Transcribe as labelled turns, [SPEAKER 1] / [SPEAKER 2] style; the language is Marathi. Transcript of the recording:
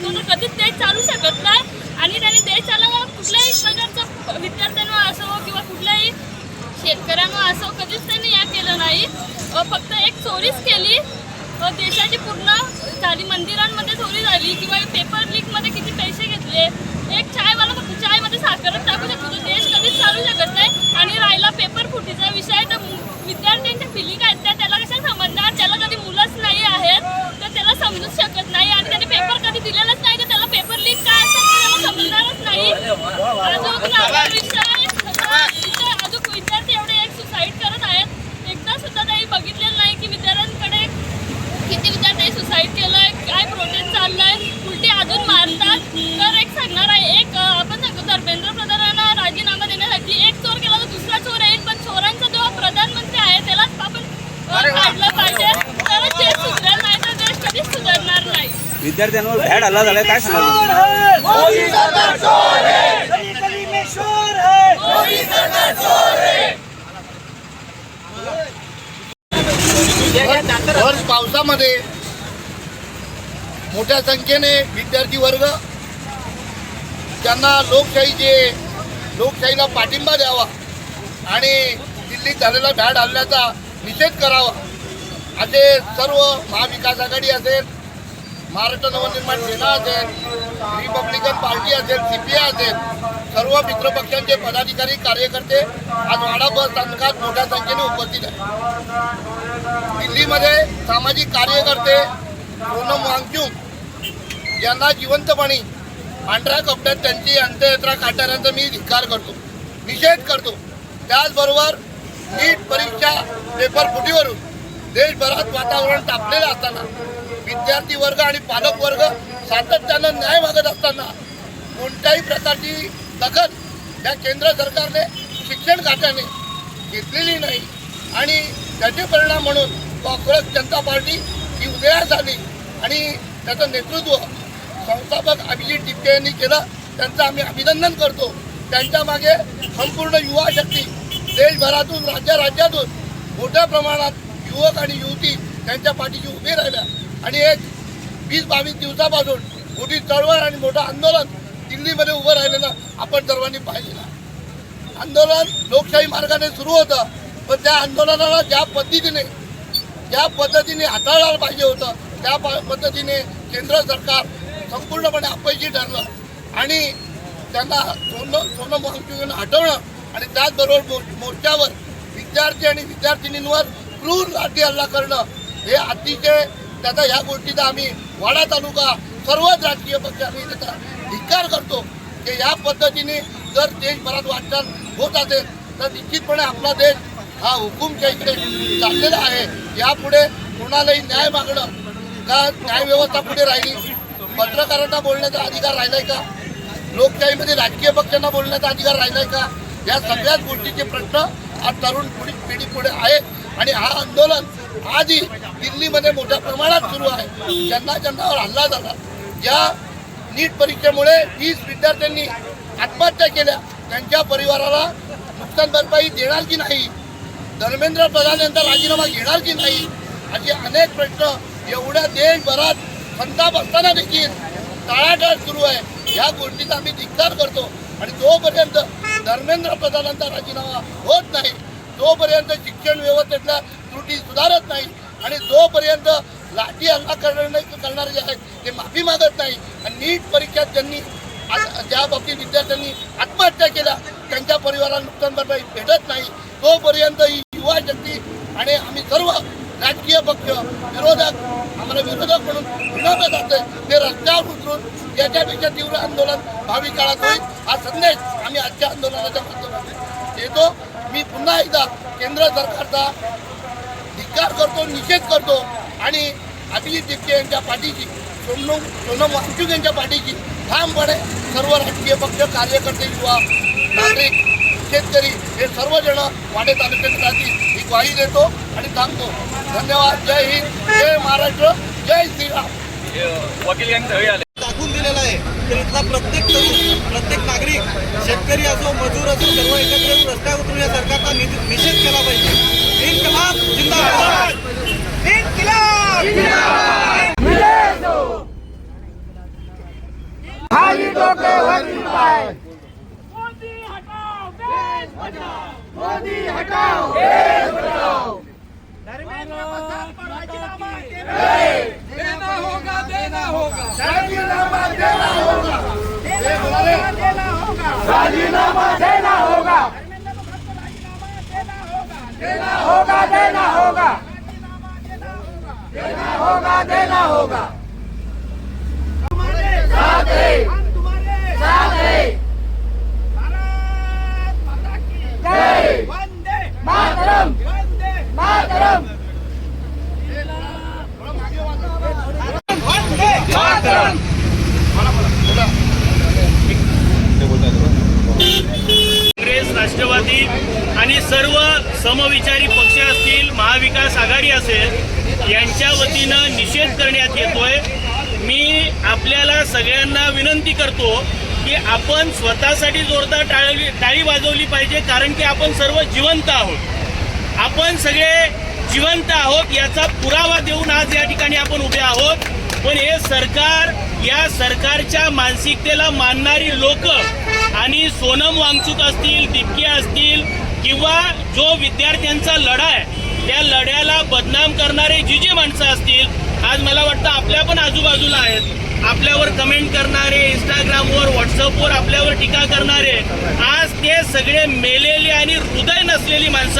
[SPEAKER 1] सांगतो तो कधीच देश चालू शकत नाही आणि त्याने देश चालवला कुठल्याही प्रकारचं विद्यार्थ्यांना असो किंवा कुठल्याही शेतकऱ्यांना असो कधीच त्यांनी या केलं नाही. फक्त एक चोरीच केली, देशाची पूर्ण झाली, मंदिरांमध्ये चोरी झाली किंवा पेपर लीकमध्ये किती पैसे घेतले. एक चायवाला फक्त चायमध्ये साखरच टाकू शकतो, तो देश कधीच चालू शकत नाही. आणि राहिला पेपर फुटीचा विषय, तर विद्यार्थ्यांच्या फिलिंग आहेत त्याला कशा समजणार, त्याला कधी मुलंच नाही आहेत तर त्याला समजूच शकत नाही आणि त्याने पेपर कधी दिलेलाच नाही तर त्याला पेपर लीक काय असेल त्याला समजणारच नाही. अजून विद्यार्थी एवढे एक सुसाईड करत आहेत, एकदा सुद्धा काही बघितलेलं नाही की विद्यार्थ्यांकडे किती विद्यार्थ्यांनी सुसाईड केलंय, काय प्रोटेस्ट चाललाय, उलटी अजून मारतात. तर एक सांगणार आहे, एक आपण सांगतो धर्मेंद्र प्रधानांना राजीनामा देण्यासाठी एक चोर केला तर दुसरा चोर येईल, पण चोरांचा जो प्रधानमंत्री आहे त्यालाच आपण काढलं पाहिजे, तरच देश सुधारणार नाही तर देश कधीच सुधारणार नाही.
[SPEAKER 2] विद्यार्थ्यांवर भ्याड हल्ला झालाय, काय सांगाल?
[SPEAKER 3] भर पावसामध्ये मोठ्या संख्येने विद्यार्थी वर्ग त्यांना लोकशाहीला पाठिंबा द्यावा आणि दिल्लीत झालेला भ्याड हल्ल्याचा निषेध करावा असे सर्व महाविकास आघाडी असेल, महाराष्ट्र नवनिर्माण सेना असेल, रिपब्लिकन पार्टी असेल, CPI असेल, सर्व मित्रपक्षांचे पदाधिकारी कार्यकर्ते आज वाडा बस स्थानकात मोठ्या संख्येने उपस्थित आहेत. दिल्लीमध्ये सामाजिक कार्यकर्ते सोनम वांगचुक यांना जिवंतपणी पांढऱ्या कपड्यात त्यांची अंत्ययात्रा काढणाऱ्यांचा मी धिक्कार करतो, निषेध करतो. त्याचबरोबर नीट परीक्षा पेपर फुटीवरून देशभरात वातावरण तापलेलं असताना विद्यार्थी वर्ग आणि पालक वर्ग सातत्यानं न्याय मागत असताना कोणत्याही प्रकारची दखल या केंद्र सरकारने शिक्षण खात्याने घेतलेली नाही आणि त्याचे परिणाम म्हणून काँग्रेस जनता पार्टी ही उदयास आली आणि त्याचं नेतृत्व संस्थापक अभिजित टिपके यांनी केलं. त्यांचं आम्ही अभिनंदन करतो. त्यांच्या मागे संपूर्ण युवा शक्ती देशभरातून राज्यातून मोठ्या प्रमाणात युवक आणि युवती त्यांच्या पाठीशी उभी राहिल्या आणि एक 20-22 दिवसापासून मोठी चळवळ आणि मोठं आंदोलन दिल्लीमध्ये उभं राहिलेलं आपण सर्वांनी पाहिलेलं. आंदोलन लोकशाही मार्गाने सुरू होतं, पण त्या आंदोलनाला ज्या पद्धतीने हाताळायला पाहिजे होतं त्या पद्धतीने केंद्र सरकार संपूर्णपणे अपयशी ठरलं आणि त्यांना सोनम वांगचुक हटवणं आणि त्याचबरोबर मोर्चावर विद्यार्थी आणि विद्यार्थिनींवर क्रूर लाठी हल्ला करणं हे अतिशय त्याचा ह्या गोष्टीचा आम्ही वाडा तालुका सर्वच राजकीय पक्षांनी त्याचा धिक्कार करतो की या पद्धतीने जर देशभरात वाटचाल होत असेल तर निश्चितपणे आपला देश हा हुकुमशाहीकडे चाललेला आहे. यापुढे कोणालाही न्याय मागणं का न्यायव्यवस्था पुढे राहिली, पत्रकारांना बोलण्याचा अधिकार राहिलाय का, लोकशाहीमध्ये राजकीय पक्षांना बोलण्याचा अधिकार राहिलाय का, या सगळ्याच गोष्टीचे प्रश्न आज तरुण पिढी पुढे आहेत आणि हा आंदोलन आजही दिल्लीमध्ये मोठ्या प्रमाणात सुरू आहे. ज्यांच्यावर हल्ला झाला, ज्या नीट परीक्षेमुळे 20 विद्यार्थ्यांनी आत्महत्या केल्या त्यांच्या परिवाराला नुकसान भरपाई देणार की नाही, धर्मेंद्र प्रधान यांचा राजीनामा घेणार की नाही, असे अनेक प्रश्न एवढ्या देशभरात संताप असताना देखील टाळाटाळ सुरू आहे. या गोष्टीचा आम्ही धिक्कार करतो आणि जोपर्यंत धर्मेंद्र प्रधानांचा राजीनामा होत नाही तोपर्यंत शिक्षण व्यवस्थेतल्या त्रुटी सुधारत नाही आणि जोपर्यंत लाठी हल्ला करणारे जे आहेत ते माफी मागत नाही आणि नीट परीक्षेत ज्या बाबतीत विद्यार्थ्यांनी आत्महत्या केल्या त्यांच्या परिवाराला नुकसान भरपाई भेटत नाही तोपर्यंत ही युवा शक्ती आणि आम्ही सर्व राजकीय पक्ष आम्हाला विरोधक म्हणून विनवलं जाते ते रस्त्यावर उतरून याच्यापेक्षा तीव्र आंदोलन भावी काळात होईल हा संदेश आम्ही आजच्या आंदोलनाच्या माध्यमातून देतो. मी पुन्हा एकदा केंद्र सरकारचा धिक्कार करतो, निषेध करतो आणि अभिजित टिपके यांच्या पाठीशी सोनम वांगचुक यांच्या पाठीशी ठामपणे सर्व राजकीय पक्ष, कार्यकर्ते, युवा, नागरिक, शेतकरी हे सर्वजण वाडे तालुक्यात राहतील ही ग्वाही देतो आणि सांगतो. धन्यवाद. जय हिंद, जय महाराष्ट्र, जय श्रीराम.
[SPEAKER 2] वकील यांनी
[SPEAKER 4] दाखवून दिलेला आहे तर इथला प्रत्येक तरुण, प्रत्येक नागरिक, शेतकरी असो, मजूर असो, सर्व एकत्र येऊन रस्त्यावर उतरून या सरकारचा निषेध केला पाहिजे. इन्कलाब जिंदाबाद. इन्कलाब जिंदाबाद.
[SPEAKER 5] काँग्रेस, राष्ट्रवादी आणि सर्व समविचारी पक्ष असतील, महाविकास आघाडी असेल, यांच्या वतीनं निषेध करण्यात येतोय. मी आपल्याला सगळ्यांना विनंती करतो की आपण स्वतःसाठी जोरदार टाळी वाजवली पाहिजे, कारण की आपण सर्व जिवंत आहोत. आपण सगळे जिवंत आहोत याचा पुरावा देऊन आज या ठिकाणी आपण उभे आहोत. पण हे सरकार, या सरकारच्या मानसिकतेला मानणारी लोक आणि सोनम वांगचुक असतील, दीपके असतील किंवा जो विद्यार्थ्यांचा लढा आहे त्या लढ्याला बदनाम करणारे जी माणसं असतील, आज मला वाटतं आपल्या पण आजूबाजूला आहेत, आपल्यावर कमेंट करणारे, इंस्टाग्रामवर, व्हॉट्सअपवर आपल्यावर टीका करणारे, आज ते सगळे मेलेली आणि हृदय नसलेली माणसं